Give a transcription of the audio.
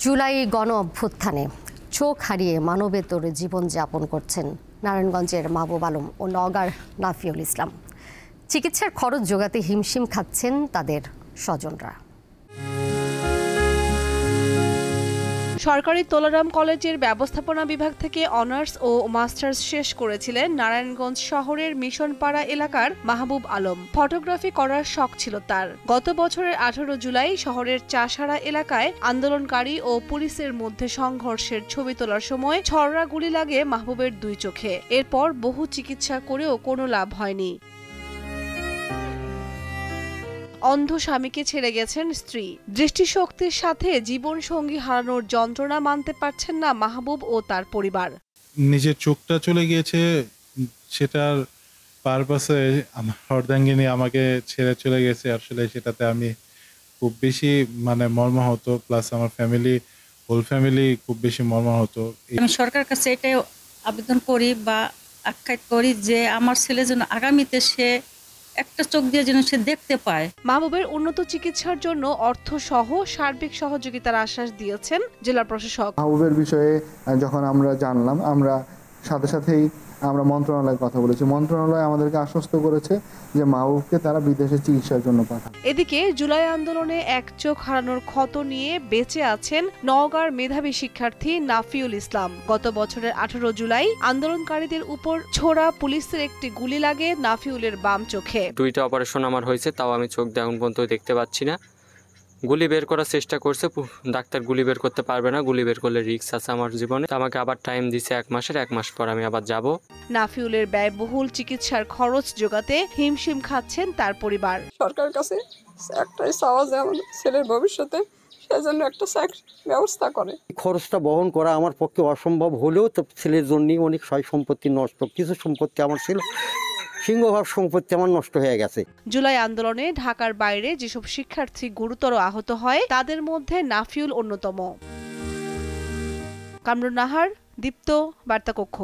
জুলাই গণ অভ্যুত্থানে চোখ হারিয়ে মানবেতর জীবনযাপন করছেন নারায়ণগঞ্জের মাহবুব আলম ও নওগাঁর নাফিউল ইসলাম। চিকিৎসার খরচ জোগাতে হিমশিম খাচ্ছেন তাদের স্বজনরা। সরকারি তোলারাম কলেজের ব্যবস্থাপনা বিভাগ থেকে অনার্স ও মাস্টার্স শেষ করেছিলেন নারায়ণগঞ্জ শহরের মিশনপাড়া এলাকার মাহবুব আলম। ফটোগ্রাফি করার শখ ছিল তার। গত বছরের 18 জুলাই শহরের চাষাড়া এলাকায় আন্দোলনকারী ও পুলিশের মধ্যে সংঘর্ষের ছবি তোলার সময় ছররা গুলি লাগে মাহবুবের দুই চোখে। এরপর বহু চিকিৎসা করেও কোনো লাভ হয়নি। অন্ধ স্বামীকে ছেড়ে গেছেন স্ত্রী। দৃষ্টিশক্তির সাথে জীবন সঙ্গী হারানোর যন্ত্রণা মানতে পারছেন না মাহবুব ও তার পরিবার। নিজের চোখটা চলে গিয়েছে, সেটার পারপাসে আমার অর্ধাঙ্গিনী আমাকে ছেড়ে চলে গেছে। আসলে সেটাতে আমি খুব বেশি মর্মাহত, প্লাস আমার হোল ফ্যামিলি খুব বেশি মর্মাহত। আমি সরকার কাছে এটাই আবেদন করি বা আখ্যায়িত করি যে আমার ছেলে যেন আগামীতে সে একটা চোখ দিয়ে যেন সে দেখতে পায়। মাহবুবের উন্নত চিকিৎসার জন্য অর্থ সহ সার্বিক সহযোগিতার আশ্বাস দিয়েছেন জেলা প্রশাসক। মাহবুবের বিষয়ে যখন আমরা জানলাম, আমরা সাথে সাথেই আমরা মন্ত্রণালয়ে কথা বলেছি। মন্ত্রণালয় আমাদেরকে আশ্বস্ত করেছে যে মাহবুবকে তারা বিদেশে চিকিৎসার জন্য পাঠাবে। এদিকে জুলাই আন্দোলনে এক চোখ হারানোর ক্ষত নিয়ে বেঁচে আছেন নওগাঁর মেধাবী শিক্ষার্থী নাফিউল ইসলাম। গত বছরের 18 জুলাই আন্দোলনকারীদের উপর ছোড়া পুলিশের একটি গুলি লাগে নাফিউলের বাম চোখে। দুইটা অপারেশন আমার হয়েছে, তাও আমি চোখ দিয়ে এখন পর্যন্ত দেখতে পাচ্ছি না। গুলি বের করার চেষ্টা করছে, ডাক্তার গুলি বের করতে পারবে না, গুলি বের করলে রিস্ক আছে আমার জীবনে। আমাকে আবার টাইম দিছে 1 মাসের, 1 মাস পর আমি আবার যাব। নাফিউলের ব্যয়বহুল চিকিৎসার খরচ জোগাতে হিমশিম খাচ্ছেন তার পরিবার। সরকারের কাছে একটাই চাওয়া যে আমাদের ছেলের ভবিষ্যতে সেজন্য একটা ব্যবস্থা করে। খরচটা বহন করা আমার পক্ষে অসম্ভব হলেও তো ছেলের জন্য অনেক সয় সম্পত্তি নষ্ট, কিছু সম্পত্তি আমার ছিল, সিংহভাগ সম্পত্তি আমার নষ্ট হয়ে গেছে। জুলাই আন্দোলনে ঢাকার বাইরে যেসব শিক্ষার্থী গুরুতর আহত হয় তাদের মধ্যে নাফিউল অন্যতম। কামরুন নাহার, দীপ্ত, বার্তা কক্ষ।